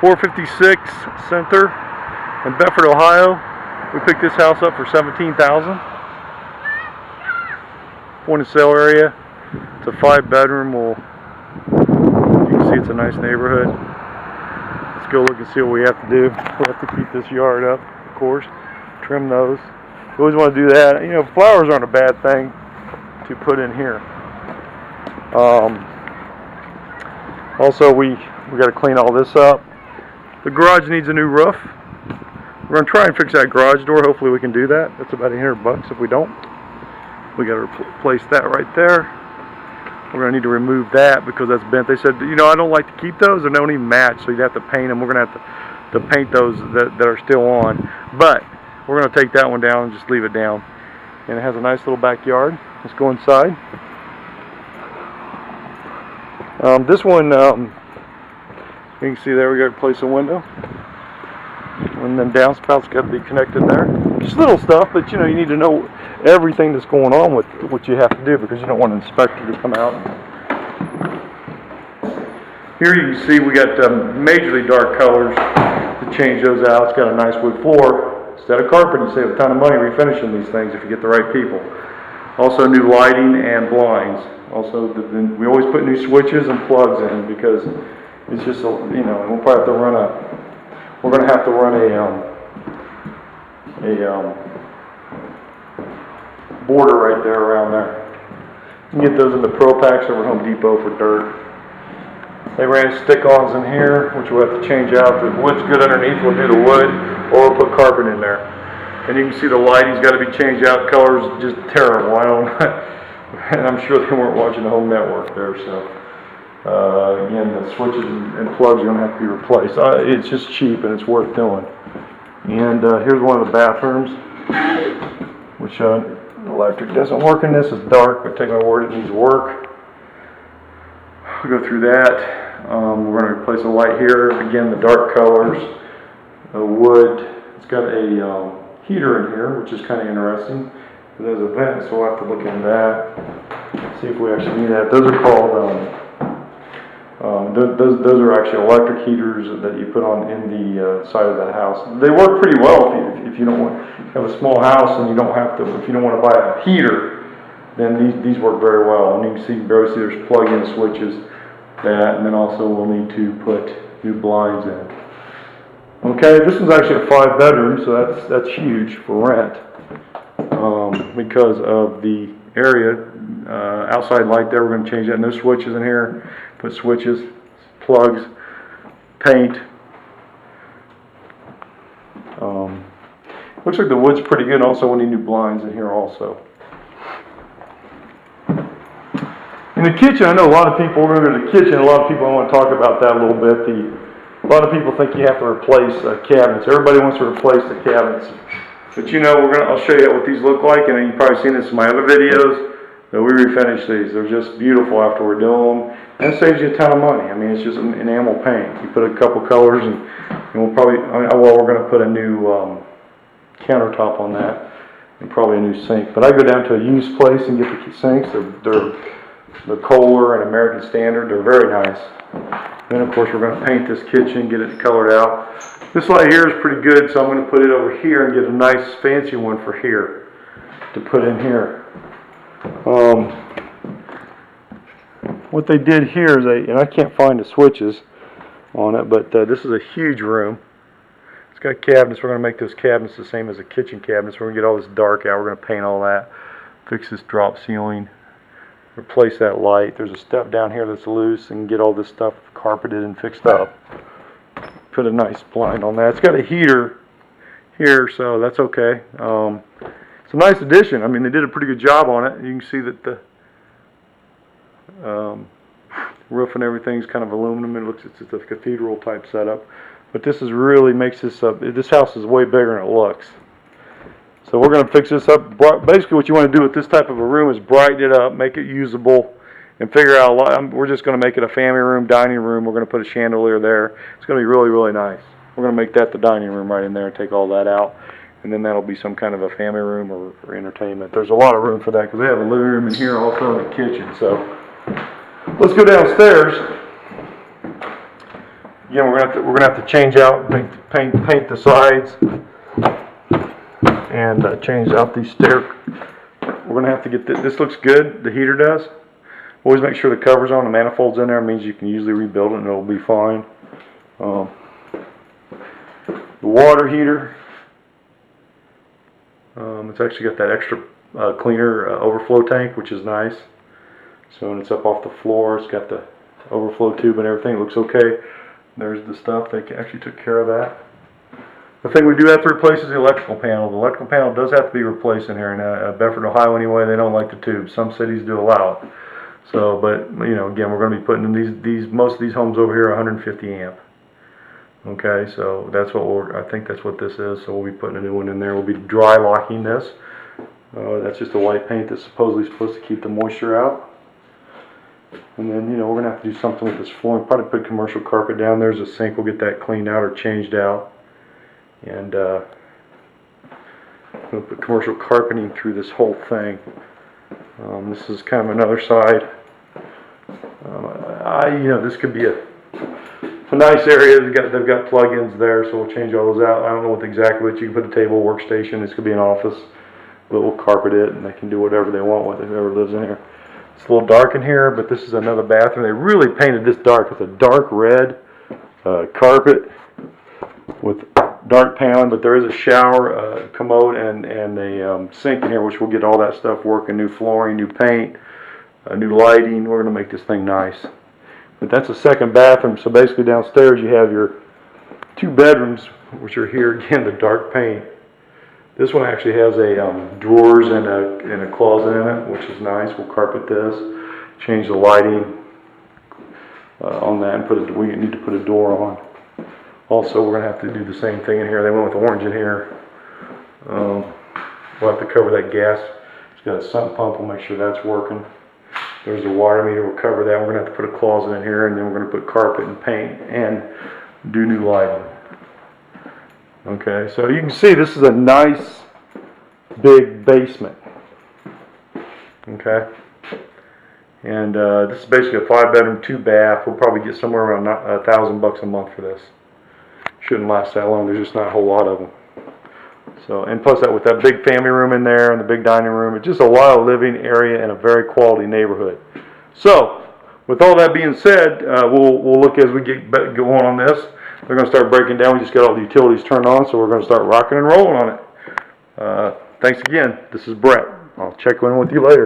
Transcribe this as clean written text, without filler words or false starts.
456 Center in Bedford, Ohio. We picked this house up for $17,000. Point of sale area. It's a 5-bedroom. You can see it's a nice neighborhood. Let's go look and see what we have to do. We have to keep this yard up, of course. Trim those. We always want to do that. You know, flowers aren't a bad thing to put in here. Also, we got to clean all this up. The garage needs a new roof. We're going to try and fix that garage door. Hopefully we can do that. That's about $800 if we don't. We got to replace that right there. We're going to need to remove that because that's bent. They said, you know, I don't like to keep those. They don't even match, so you'd have to paint them. We're going to have to paint those that are still on. But we're going to take that one down and just leave it down. And it has a nice little backyard. Let's go inside. This one, you can see there we got to replace a window. And then downspouts got to be connected there. Just little stuff, but you know, you need to know everything that's going on with what you have to do because you don't want an inspector to come out. Here you can see we got majorly dark colors to change those out. It's got a nice wood floor. Instead of carpet, you save a ton of money refinishing these things if you get the right people. Also new lighting and blinds. Also, we always put new switches and plugs in because it's just, you know, we'll probably have to run we're going to have to run a border right there around there. You can get those in the Pro Packs over Home Depot for dirt. They ran stick-ons in here, which we'll have to change out. If the wood's good underneath, we'll do the wood, or we'll put carpet in there. And you can see the lighting's got to be changed out. Colors just terrible. I don't. And I'm sure they weren't watching the Home Network there, so. Again, the switches and plugs are going to have to be replaced. It's just cheap and it's worth doing. And here's one of the bathrooms, which the electric doesn't work in this. It's dark, but take my word, it needs work. We'll go through that. We're going to replace a light here. Again, the dark colors, wood. It's got a heater in here, which is kind of interesting. There's a vent, so we'll have to look into that. See if we actually need that. Those are called. Those are actually electric heaters that you put on in the side of the house. They work pretty well if you don't want to have a small house and you don't have to. If you don't want to buy a heater, then these work very well. And you can see, barely see there's plug-in switches. That, and then also we'll need to put new blinds in. Okay, this one's actually a 5-bedroom, so that's huge for rent because of the area. Outside light there, we're going to change that. No switches in here. Put switches, plugs, paint. Looks like the wood's pretty good. Also, we need new blinds in here also. In the kitchen, I know a lot of people, we're going to go to the kitchen, a lot of people, I want to talk about that a little bit. A lot of people think you have to replace cabinets. Everybody wants to replace the cabinets. But you know, I'll show you what these look like, and you've probably seen this in my other videos. But we refinish these. They're just beautiful after we're doing them. And it saves you a ton of money. I mean, it's just an enamel paint. You put a couple colors, and we'll probably, well, we're going to put a new countertop on that, and probably a new sink. But I go down to a used place and get the sinks. They're Kohler and American Standard. They're very nice. Then, of course, we're going to paint this kitchen, get it colored out. This light here is pretty good, so I'm going to put it over here and get a nice fancy one for here to put in here. What they did here is and I can't find the switches on it, but this is a huge room. It's got cabinets. We're going to make those cabinets the same as the kitchen cabinets. We're going to get all this dark out. We're going to paint all that, fix this drop ceiling, replace that light. There's a step down here that's loose, and get all this stuff carpeted and fixed up. Put a nice blind on that. It's got a heater here, so that's okay. It's a nice addition. I mean, they did a pretty good job on it. You can see that the roof and everything's kind of aluminum. It's a cathedral type setup. But this is really makes this up. This house is way bigger than it looks. So we're going to fix this up. Basically, what you want to do with this type of a room is brighten it up, make it usable, and figure out a lot. We're just going to make it a family room, dining room. We're going to put a chandelier there. It's going to be really, really nice. We're going to make that the dining room right in there and take all that out. And then that'll be some kind of a family room or entertainment. There's a lot of room for that because they have a living room in here, also in the kitchen. So let's go downstairs. Again, we're gonna have to change out, paint the sides, and change out these stair. We're gonna have to get this looks good. The heater does. Always make sure the cover's on, the manifold's in there. It means you can usually rebuild it and it'll be fine. The water heater. It's actually got that extra cleaner overflow tank, which is nice. So when it's up off the floor, it's got the overflow tube and everything. It looks okay. There's the stuff. They actually took care of that. The thing we do have to replace is the electrical panel. The electrical panel does have to be replaced in here. In Bedford, Ohio, anyway, they don't like the tubes. Some cities do allow it. So, but you know, again, we're going to be putting in most of these homes over here are 150 amp. Okay, so that's what I think that's what this is. So we'll be putting a new one in there. We'll be dry locking this. That's just a white paint that's supposedly supposed to keep the moisture out. And then, you know, we're going to have to do something with this flooring. Probably put commercial carpet down. There's a sink. We'll get that cleaned out or changed out. And we'll put commercial carpeting through this whole thing. This is kind of another side. You know, this could be a nice area. They've got plug-ins there, so we'll change all those out. I don't know what exactly, but you can put a table, workstation. This could be an office, but we'll carpet it, and they can do whatever they want with it, whoever lives in here. It's a little dark in here, but this is another bathroom. They really painted this dark with a dark red carpet with dark paneling, but there is a shower, commode, and a sink in here, which will get all that stuff working. New flooring, new paint, new lighting. We're going to make this thing nice. But that's a second bathroom, so basically downstairs you have your 2 bedrooms, which are here. Again, the dark paint. This one actually has a drawers and a closet in it, which is nice. We'll carpet this, change the lighting on that, and we need to put a door on. Also, we're going to have to do the same thing in here. They went with orange in here. We'll have to cover that gas. It's got a sump pump. We'll make sure that's working. There's a water meter. We'll cover that. We're going to have to put a closet in here, and then we're going to put carpet and paint and do new lighting. Okay, so you can see this is a nice big basement. Okay, and this is basically a 5-bedroom, 2-bath. We'll probably get somewhere around $1,000 a month for this. Shouldn't last that long. There's just not a whole lot of them. So, and plus that with that big family room in there and the big dining room, it's just a wild living area in a very quality neighborhood. So, with all that being said, we'll look as we get going on this. They're going to start breaking down. We just got all the utilities turned on, so we're going to start rocking and rolling on it. Thanks again. This is Brett. I'll check in with you later.